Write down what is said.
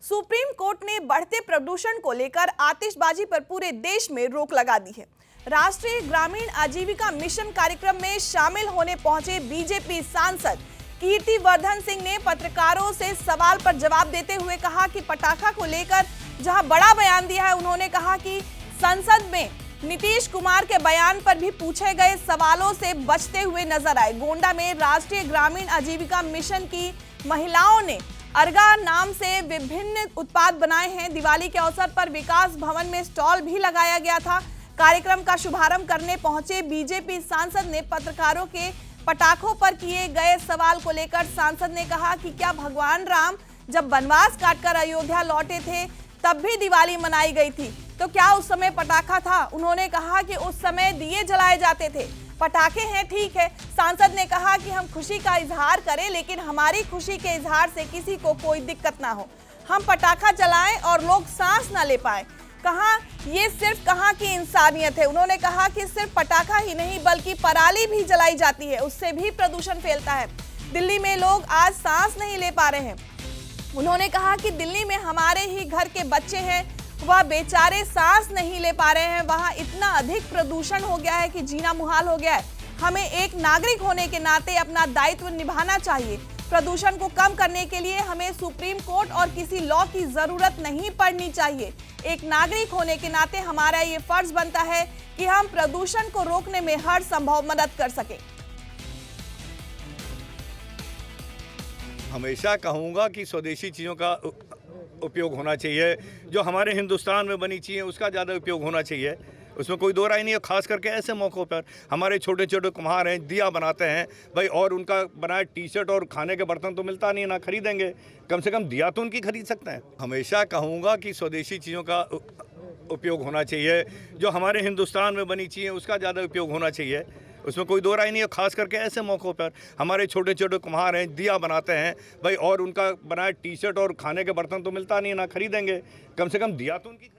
Supreme court ने बढ़ते प्रदूषण को लेकर आतिशबाजी पर पूरे देश में रोक लगा दी है। राष्ट्रीय ग्रामीण आजीविका मिशन कार्यक्रम में शामिल होने पहुंचे बीजेपी सांसद कीर्तिवर्धन सिंह ने पत्रकारों से सवाल पर जवाब देते हुए कहा कि पटाखा को लेकर जहां बड़ा बयान दिया है, उन्होंने कहा कि संसद में नीतीश कुमार के बयान पर भी पूछे गए सवालों से बचते हुए नजर आए। गोंडा में राष्ट्रीय ग्रामीण आजीविका मिशन की महिलाओं ने अर्गा नाम से विभिन्न उत्पाद बनाए हैं। दिवाली के अवसर पर विकास भवन में स्टॉल भी लगाया गया था। कार्यक्रम का शुभारंभ करने पहुंचे बीजेपी सांसद ने पत्रकारों के पटाखों पर किए गए सवाल को लेकर सांसद ने कहा कि क्या भगवान राम जब वनवास काटकर अयोध्या लौटे थे तब भी दिवाली मनाई गई थी, तो क्या उस समय पटाखा था? उन्होंने कहा कि उस समय दिए जलाए जाते थे। पटाखे हैं, ठीक है। सांसद ने कहा कि हम खुशी का इजहार करें, लेकिन हमारी खुशी के इजहार से किसी को कोई दिक्कत ना हो। हम पटाखा जलाएं और लोग सांस ना ले पाए। कहा ये सिर्फ कहाँ की इंसानियत है। उन्होंने कहा कि सिर्फ पटाखा ही नहीं बल्कि पराली भी जलाई जाती है, उससे भी प्रदूषण फैलता है। दिल्ली में लोग आज सांस नहीं ले पा रहे हैं। उन्होंने कहा कि दिल्ली में हमारे ही घर के बच्चे हैं, वह बेचारे सांस नहीं ले पा रहे हैं। वहां इतना अधिक प्रदूषण हो गया है कि जीना मुहाल हो गया है। हमें एक नागरिक होने के नाते अपना दायित्व निभाना चाहिए। प्रदूषण को कम करने के लिए हमें सुप्रीम कोर्ट और किसी लॉ की जरूरत नहीं पड़नी चाहिए। एक नागरिक होने के नाते हमारा ये फर्ज बनता है कि हम प्रदूषण को रोकने में हर संभव मदद कर सके। हमेशा कहूँगा कि स्वदेशी चीज़ों का उपयोग होना चाहिए। जो हमारे हिंदुस्तान में बनी चीज़ें उसका ज़्यादा उपयोग होना चाहिए, उसमें कोई दो राय नहीं है। खास करके ऐसे मौक़ों पर हमारे छोटे छोटे कुम्हार हैं, दिया बनाते हैं भाई, और उनका बनाया टी शर्ट और खाने के बर्तन तो मिलता नहीं है, ना खरीदेंगे। कम से कम दिया तो उनकी खरीद सकते हैं। हमेशा कहूँगा कि स्वदेशी चीज़ों का उपयोग होना चाहिए। जो हमारे हिंदुस्तान में बनी चीज़ें उसका ज़्यादा उपयोग होना चाहिए, उसमें कोई दो राय नहीं है। खास करके ऐसे मौक़ों पर हमारे छोटे छोटे कुम्हार हैं, दिया बनाते हैं भाई, और उनका बनाया टी शर्ट और खाने के बर्तन तो मिलता नहीं है, ना खरीदेंगे। कम से कम दिया तो उनकी